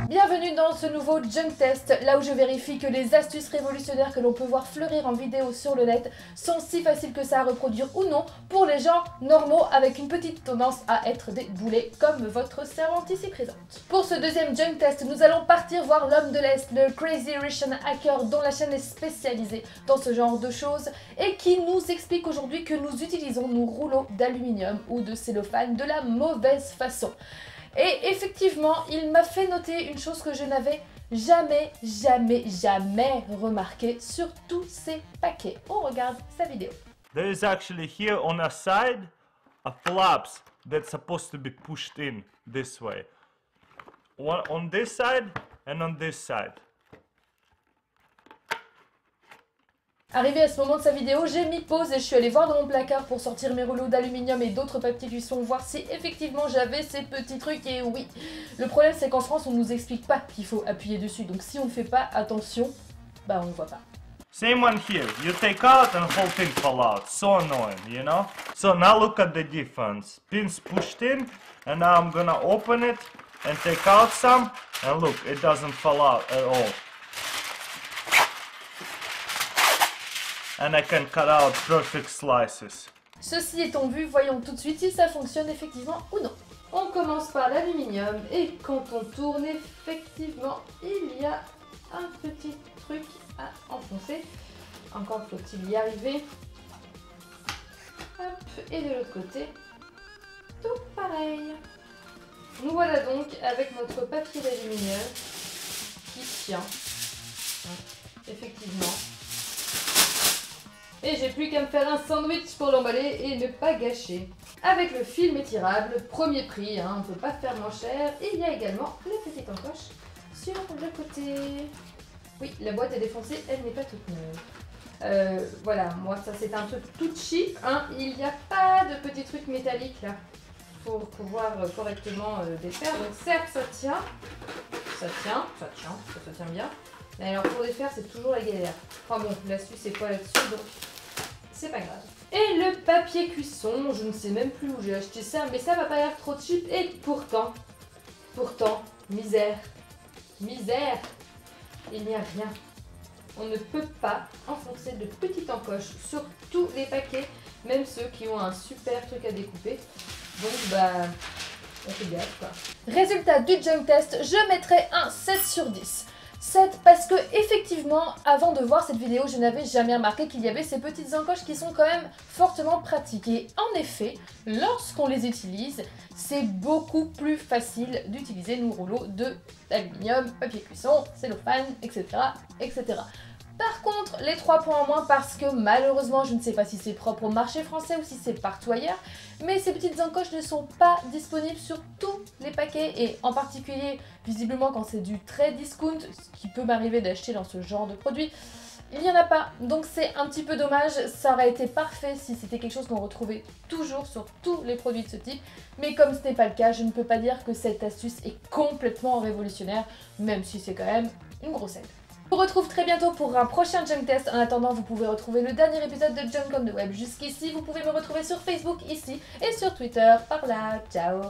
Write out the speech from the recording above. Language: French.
Bienvenue dans ce nouveau Junk Test, là où je vérifie que les astuces révolutionnaires que l'on peut voir fleurir en vidéo sur le net sont si faciles que ça à reproduire ou non pour les gens normaux avec une petite tendance à être des boulets comme votre servante ici présente. Pour ce deuxième Junk Test, nous allons partir voir l'homme de l'Est, le Crazy Russian Hacker dont la chaîne est spécialisée dans ce genre de choses et qui nous explique aujourd'hui que nous utilisons nos rouleaux d'aluminium ou de cellophane de la mauvaise façon. Et effectivement, il m'a fait noter une chose que je n'avais jamais remarqué sur tous ces paquets. On regarde sa vidéo. There is actually here on a side a flaps that's supposed to be pushed in this way. One on this side and on this side. Arrivé à ce moment de sa vidéo, j'ai mis pause et je suis allée voir dans mon placard pour sortir mes rouleaux d'aluminium et d'autres papiers cuisson, voir si effectivement j'avais ces petits trucs. Et oui, le problème c'est qu'en France on nous explique pas qu'il faut appuyer dessus, donc si on ne fait pas attention, bah on ne voit pas. Same one here. You take out and whole thing fall out. So annoying, you know? So now look at the difference. Pins pushed in and now I'm gonna open it and take out some and look, it doesn't fall out at all. And I can cut out perfect slices. Ceci étant vu, voyons tout de suite si ça fonctionne effectivement ou non. On commence par l'aluminium et quand on tourne, effectivement, il y a un petit truc à enfoncer. Encore faut-il y arriver. Hop, et de l'autre côté, tout pareil. Nous voilà donc avec notre papier d'aluminium qui tient. Effectivement. Et j'ai plus qu'à me faire un sandwich pour l'emballer et ne pas gâcher. Avec le film étirable, premier prix, hein, on ne peut pas faire moins cher. Et il y a également la petite encoche sur le côté. Oui, la boîte est défoncée, elle n'est pas toute neuve. Voilà, moi ça c'est un truc tout cheap. Hein. Il n'y a pas de petits trucs métalliques là pour pouvoir correctement défaire. Donc certes ça tient, ça tient bien. Mais alors pour défaire c'est toujours la galère. Enfin bon, l'astuce c'est pas là-dessus donc c'est pas grave. Et le papier cuisson, je ne sais même plus où j'ai acheté ça, mais ça m'a pas l'air trop cheap. Et pourtant, misère, il n'y a rien. On ne peut pas enfoncer de petites encoches sur tous les paquets, même ceux qui ont un super truc à découper. Donc bah, on fait gaffe quoi. Résultat du Junk Test, je mettrai un 7 sur 10. 7 parce que effectivement, avant de voir cette vidéo, je n'avais jamais remarqué qu'il y avait ces petites encoches qui sont quand même fortement pratiques. Et en effet, lorsqu'on les utilise, c'est beaucoup plus facile d'utiliser nos rouleaux d'aluminium, papier cuisson, cellophane, etc., etc. Par contre, les 3 points en moins parce que malheureusement, je ne sais pas si c'est propre au marché français ou si c'est partout ailleurs, mais ces petites encoches ne sont pas disponibles sur tous les paquets et en particulier, visiblement quand c'est du très discount, ce qui peut m'arriver d'acheter dans ce genre de produit, il n'y en a pas. Donc c'est un petit peu dommage, ça aurait été parfait si c'était quelque chose qu'on retrouvait toujours sur tous les produits de ce type, mais comme ce n'est pas le cas, je ne peux pas dire que cette astuce est complètement révolutionnaire, même si c'est quand même une grosse aide. Je vous retrouve très bientôt pour un prochain Junk Test. En attendant, vous pouvez retrouver le dernier épisode de Junk on the Web jusqu'ici. Vous pouvez me retrouver sur Facebook ici et sur Twitter par là. Ciao!